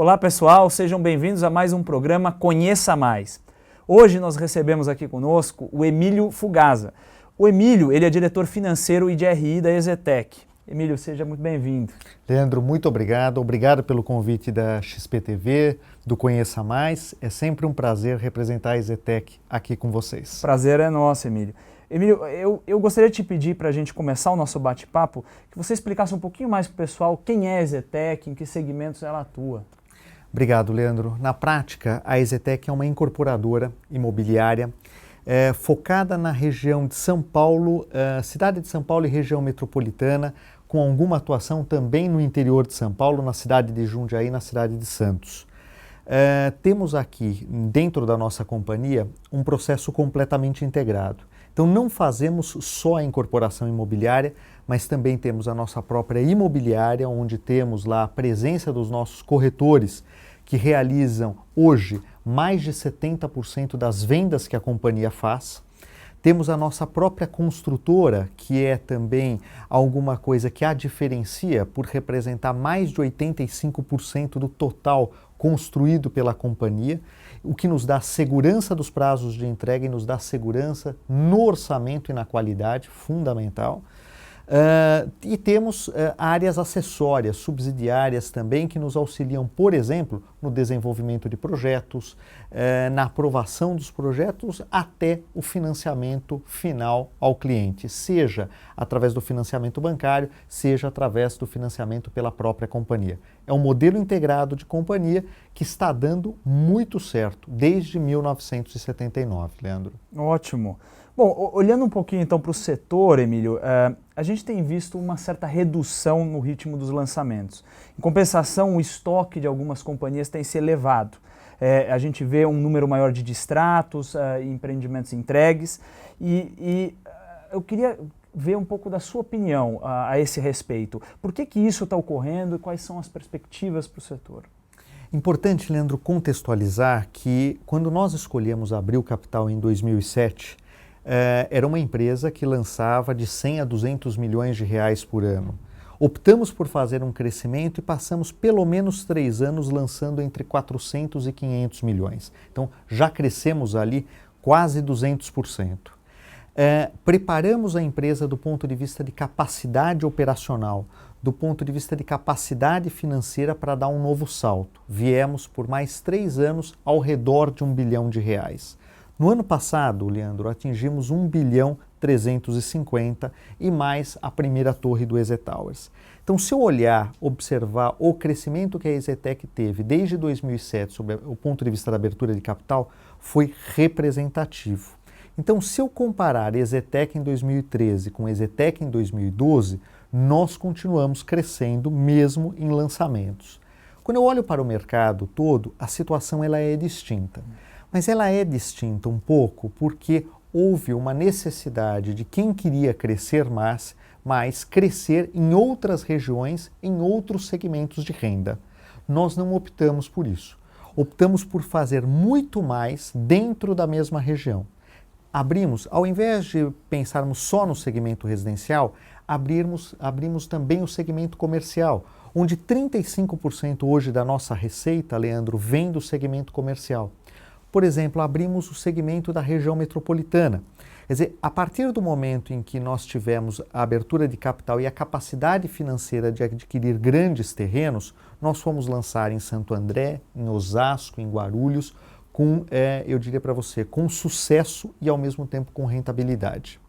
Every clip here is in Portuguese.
Olá pessoal, sejam bem-vindos a mais um programa Conheça Mais. Hoje nós recebemos aqui conosco o Emílio Fugazza. O Emílio, ele é diretor financeiro e de RI da EZTEC. Emílio, seja muito bem-vindo. Leandro, muito obrigado. Obrigado pelo convite da XP-TV, do Conheça Mais. É sempre um prazer representar a EZTEC aqui com vocês. Prazer é nosso, Emílio. Emílio, eu gostaria de te pedir para a gente começar o nosso bate-papo, que você explicasse um pouquinho mais para o pessoal quem é a EZTEC, em que segmentos ela atua. Obrigado, Leandro. Na prática, a EZTEC é uma incorporadora imobiliária focada na região de São Paulo, cidade de São Paulo e região metropolitana, com alguma atuação também no interior de São Paulo, na cidade de Jundiaí e na cidade de Santos. Temos aqui, dentro da nossa companhia, um processo completamente integrado. Então não fazemos só a incorporação imobiliária, mas também temos a nossa própria imobiliária, onde temos lá a presença dos nossos corretores, que realizam hoje mais de 70% das vendas que a companhia faz. Temos a nossa própria construtora, que é também alguma coisa que a diferencia por representar mais de 85% do total construído pela companhia, o que nos dá segurança dos prazos de entrega e nos dá segurança no orçamento e na qualidade, fundamental. E temos áreas acessórias, subsidiárias também, que nos auxiliam, por exemplo, no desenvolvimento de projetos, na aprovação dos projetos, até o financiamento final ao cliente, seja através do financiamento bancário, seja através do financiamento pela própria companhia. É um modelo integrado de companhia que está dando muito certo desde 1979, Leandro. Ótimo. Bom, olhando um pouquinho então para o setor, Emílio, a gente tem visto uma certa redução no ritmo dos lançamentos. Em compensação, o estoque de algumas companhias tem se elevado. A gente vê um número maior de distratos, empreendimentos entregues e eu queria ver um pouco da sua opinião a esse respeito. Por que isso está ocorrendo e quais são as perspectivas para o setor? Importante, Leandro, contextualizar que quando nós escolhemos abrir o capital em 2007, era uma empresa que lançava de 100 a 200 milhões de reais por ano. Optamos por fazer um crescimento e passamos pelo menos 3 anos lançando entre 400 e 500 milhões. Então já crescemos ali quase 200%. Preparamos a empresa do ponto de vista de capacidade operacional, do ponto de vista de capacidade financeira para dar um novo salto. Viemos por mais 3 anos ao redor de 1 bilhão de reais. No ano passado, Leandro, atingimos 1 bilhão 350 e mais a primeira torre do EZ Towers. Então, se eu olhar, observar o crescimento que a EZTEC teve desde 2007, sob o ponto de vista da abertura de capital, foi representativo. Então, se eu comparar EZTEC em 2013 com EZTEC em 2012, nós continuamos crescendo mesmo em lançamentos. Quando eu olho para o mercado todo, a situação ela é distinta. Mas ela é distinta um pouco porque houve uma necessidade de quem queria crescer mais crescer em outras regiões, em outros segmentos de renda. Nós não optamos por isso. Optamos por fazer muito mais dentro da mesma região. Ao invés de pensarmos só no segmento residencial, abrimos também o segmento comercial, onde 35% hoje da nossa receita, Leandro, vem do segmento comercial. Por exemplo, abrimos o segmento da região metropolitana. Quer dizer, a partir do momento em que nós tivemos a abertura de capital e a capacidade financeira de adquirir grandes terrenos, nós fomos lançar em Santo André, em Osasco, em Guarulhos, eu diria para você, com sucesso e ao mesmo tempo com rentabilidade.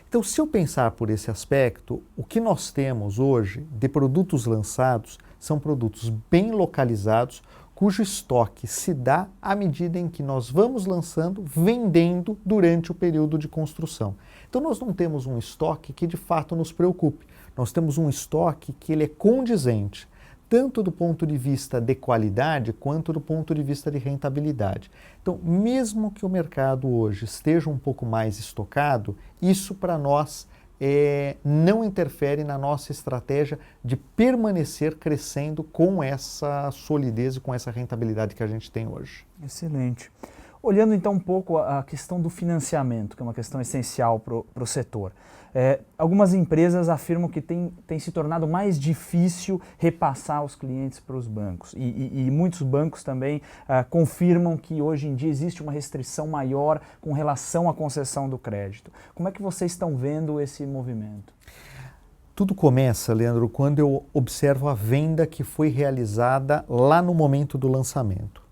Então, se eu pensar por esse aspecto, o que nós temos hoje de produtos lançados são produtos bem localizados, cujo estoque se dá à medida em que nós vamos lançando, vendendo durante o período de construção. Então nós não temos um estoque que de fato nos preocupe. Nós temos um estoque que ele é condizente, tanto do ponto de vista de qualidade quanto do ponto de vista de rentabilidade. Então, mesmo que o mercado hoje esteja um pouco mais estocado, isso para nós não interfere na nossa estratégia de permanecer crescendo com essa solidez e com essa rentabilidade que a gente tem hoje. Excelente. Olhando então um pouco a questão do financiamento, que é uma questão essencial para o setor. Algumas empresas afirmam que tem se tornado mais difícil repassar os clientes para os bancos. E muitos bancos também confirmam que hoje em dia existe uma restrição maior com relação à concessão do crédito. Como é que vocês estão vendo esse movimento? Tudo começa, Leandro, quando eu observo a venda que foi realizada lá no momento do lançamento.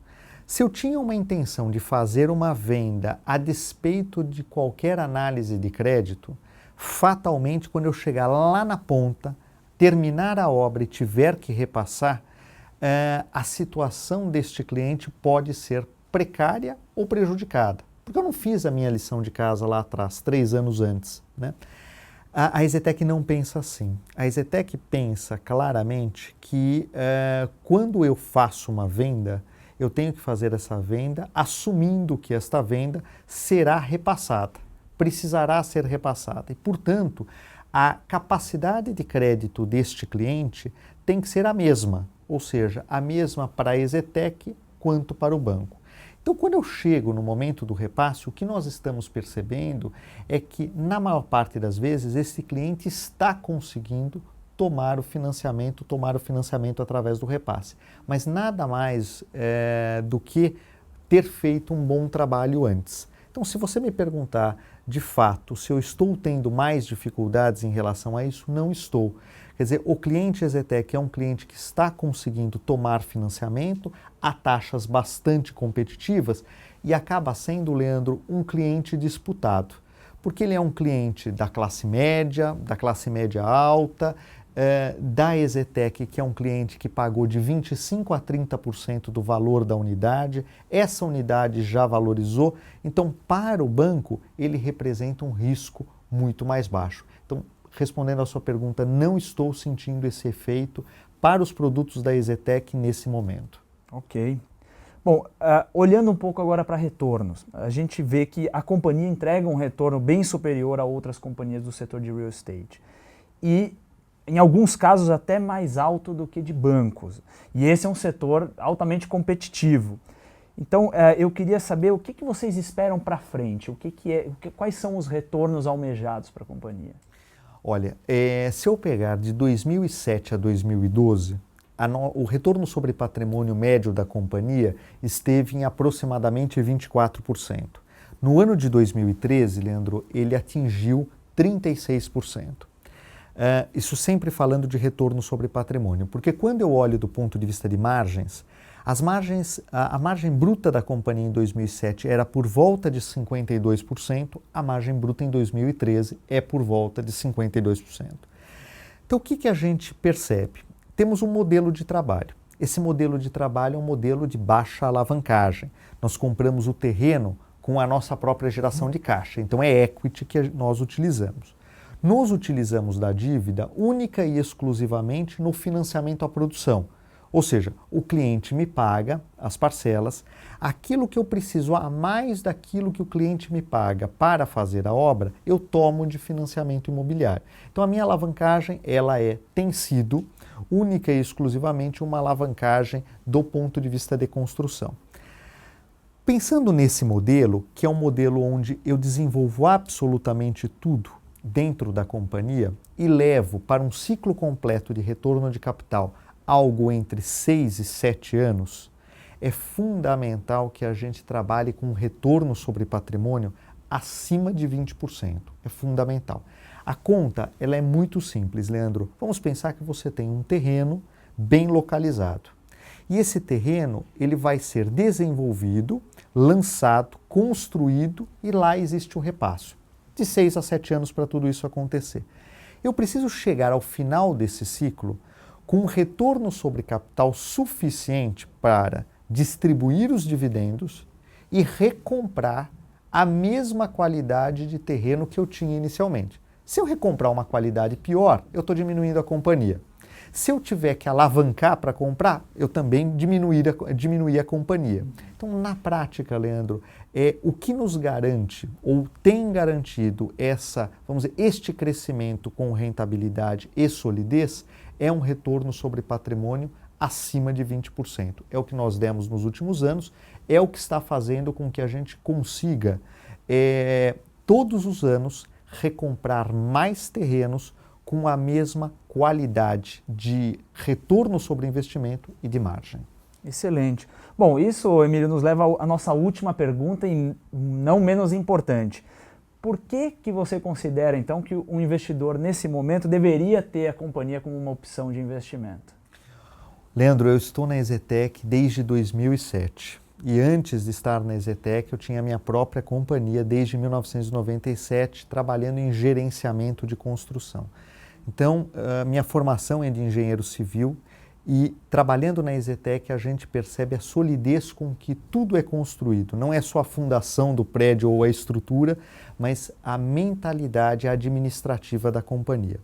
Se eu tinha uma intenção de fazer uma venda a despeito de qualquer análise de crédito, fatalmente, quando eu chegar lá na ponta, terminar a obra e tiver que repassar, a situação deste cliente pode ser precária ou prejudicada. Porque eu não fiz a minha lição de casa lá atrás, 3 anos antes, né? A EZTEC não pensa assim. A EZTEC pensa claramente que quando eu faço uma venda, eu tenho que fazer essa venda assumindo que esta venda será repassada, precisará ser repassada. E, portanto, a capacidade de crédito deste cliente tem que ser a mesma, ou seja, a mesma para a EZTEC quanto para o banco. Então, quando eu chego no momento do repasse, o que nós estamos percebendo é que, na maior parte das vezes, esse cliente está conseguindo tomar o financiamento através do repasse. Mas nada mais do que ter feito um bom trabalho antes. Então, se você me perguntar, de fato, se eu estou tendo mais dificuldades em relação a isso, não estou. Quer dizer, o cliente EZTEC é um cliente que está conseguindo tomar financiamento a taxas bastante competitivas e acaba sendo, Leandro, um cliente disputado. Porque ele é um cliente da classe média alta, da EZTEC, que é um cliente que pagou de 25% a 30% do valor da unidade, essa unidade já valorizou, então para o banco ele representa um risco muito mais baixo. Então, respondendo à sua pergunta, não estou sentindo esse efeito para os produtos da EZTEC nesse momento. Ok. Bom, olhando um pouco agora para retornos, a gente vê que a companhia entrega um retorno bem superior a outras companhias do setor de real estate. E, em alguns casos, até mais alto do que de bancos. E esse é um setor altamente competitivo. Então, eu queria saber o que vocês esperam para frente, quais são os retornos almejados para a companhia? Olha, se eu pegar de 2007 a 2012, o retorno sobre patrimônio médio da companhia esteve em aproximadamente 24%. No ano de 2013, Leandro, ele atingiu 36%. Isso sempre falando de retorno sobre patrimônio, porque quando eu olho do ponto de vista de margens, a margem bruta da companhia em 2007 era por volta de 52%, a margem bruta em 2013 é por volta de 52%. Então, o que a gente percebe? Temos um modelo de trabalho. Esse modelo de trabalho é um modelo de baixa alavancagem. Nós compramos o terreno com a nossa própria geração de caixa, então é equity que nós utilizamos. Nós utilizamos da dívida única e exclusivamente no financiamento à produção. Ou seja, o cliente me paga as parcelas, aquilo que eu preciso a mais daquilo que o cliente me paga para fazer a obra, eu tomo de financiamento imobiliário. Então a minha alavancagem, tem sido única e exclusivamente uma alavancagem do ponto de vista de construção. Pensando nesse modelo, que é um modelo onde eu desenvolvo absolutamente tudo dentro da companhia e levo para um ciclo completo de retorno de capital algo entre 6 e 7 anos, é fundamental que a gente trabalhe com um retorno sobre patrimônio acima de 20%. É fundamental. A conta, ela é muito simples, Leandro. Vamos pensar que você tem um terreno bem localizado. E esse terreno, ele vai ser desenvolvido, lançado, construído e lá existe o repasse. De 6 a 7 anos para tudo isso acontecer. Eu preciso chegar ao final desse ciclo com um retorno sobre capital suficiente para distribuir os dividendos e recomprar a mesma qualidade de terreno que eu tinha inicialmente. Se eu recomprar uma qualidade pior, eu estou diminuindo a companhia. Se eu tiver que alavancar para comprar, eu também diminuir a companhia. Então, na prática, Leandro, o que nos garante ou tem garantido este crescimento com rentabilidade e solidez é um retorno sobre patrimônio acima de 20%. É o que nós demos nos últimos anos, é o que está fazendo com que a gente consiga, todos os anos, recomprar mais terrenos com a mesma qualidade de retorno sobre investimento e de margem. Excelente. Bom, isso, Emílio, nos leva à nossa última pergunta e não menos importante. Por que você considera, então, que um investidor, nesse momento, deveria ter a companhia como uma opção de investimento? Leandro, eu estou na EZTEC desde 2007. E antes de estar na EZTEC, eu tinha a minha própria companhia desde 1997, trabalhando em gerenciamento de construção. Então, minha formação é de engenheiro civil e trabalhando na EZTEC a gente percebe a solidez com que tudo é construído. Não é só a fundação do prédio ou a estrutura, mas a mentalidade administrativa da companhia.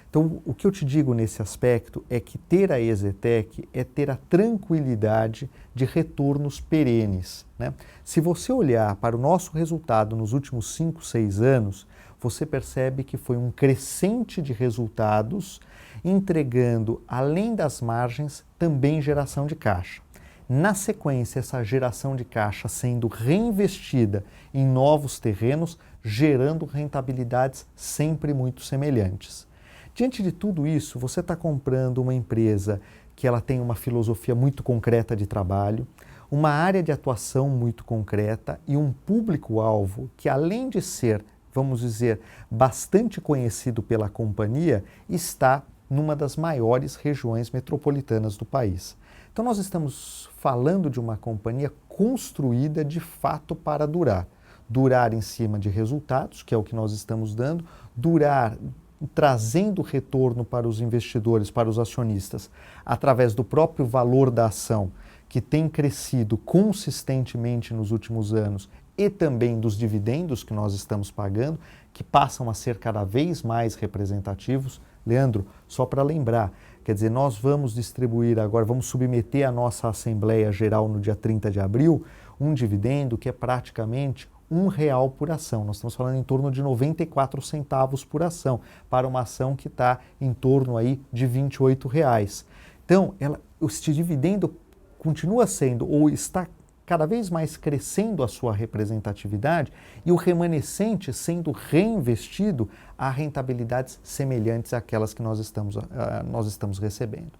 Então, o que eu te digo nesse aspecto é que ter a EZTEC é ter a tranquilidade de retornos perenes, né? Se você olhar para o nosso resultado nos últimos 5, 6 anos, você percebe que foi um crescente de resultados, entregando, além das margens, também geração de caixa. Na sequência, essa geração de caixa sendo reinvestida em novos terrenos, gerando rentabilidades sempre muito semelhantes. Diante de tudo isso, você está comprando uma empresa que ela tem uma filosofia muito concreta de trabalho, uma área de atuação muito concreta e um público-alvo que, além de ser, vamos dizer, bastante conhecido pela companhia, está numa das maiores regiões metropolitanas do país. Então nós estamos falando de uma companhia construída de fato para durar. Durar em cima de resultados, que é o que nós estamos dando, durar trazendo retorno para os investidores, para os acionistas, através do próprio valor da ação, que tem crescido consistentemente nos últimos anos, e também dos dividendos que nós estamos pagando, que passam a ser cada vez mais representativos. Leandro, só para lembrar, quer dizer, nós vamos distribuir agora, vamos submeter à nossa Assembleia Geral no dia 30 de abril, um dividendo que é praticamente R$ 1 por ação. Nós estamos falando em torno de 94 centavos por ação, para uma ação que está em torno aí de R$ 28. Então, este dividendo continua sendo, ou está cada vez mais crescendo a sua representatividade e o remanescente sendo reinvestido a rentabilidades semelhantes àquelas que nós estamos recebendo.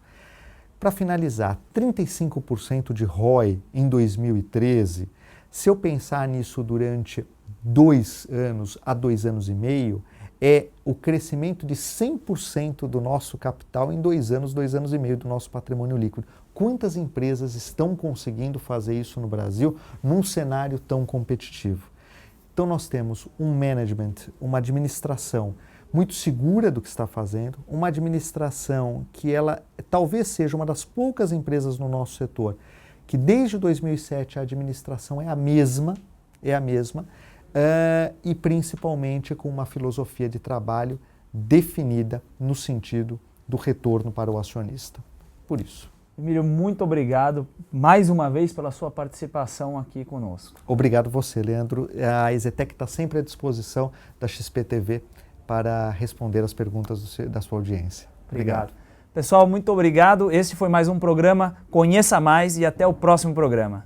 Para finalizar, 35% de ROI em 2013, se eu pensar nisso durante 2 anos a 2 anos e meio, é o crescimento de 100% do nosso capital em 2 anos, 2 anos e meio do nosso patrimônio líquido. Quantas empresas estão conseguindo fazer isso no Brasil num cenário tão competitivo? Então nós temos um management, uma administração muito segura do que está fazendo, uma administração que ela talvez seja uma das poucas empresas no nosso setor que desde 2007 a administração é a mesma, e principalmente com uma filosofia de trabalho definida no sentido do retorno para o acionista. Por isso. Emílio, muito obrigado mais uma vez pela sua participação aqui conosco. Obrigado você, Leandro. A EZTEC está sempre à disposição da XP TV para responder as perguntas da sua audiência. Obrigado. Pessoal, muito obrigado. Esse foi mais um programa Conheça Mais e até o próximo programa.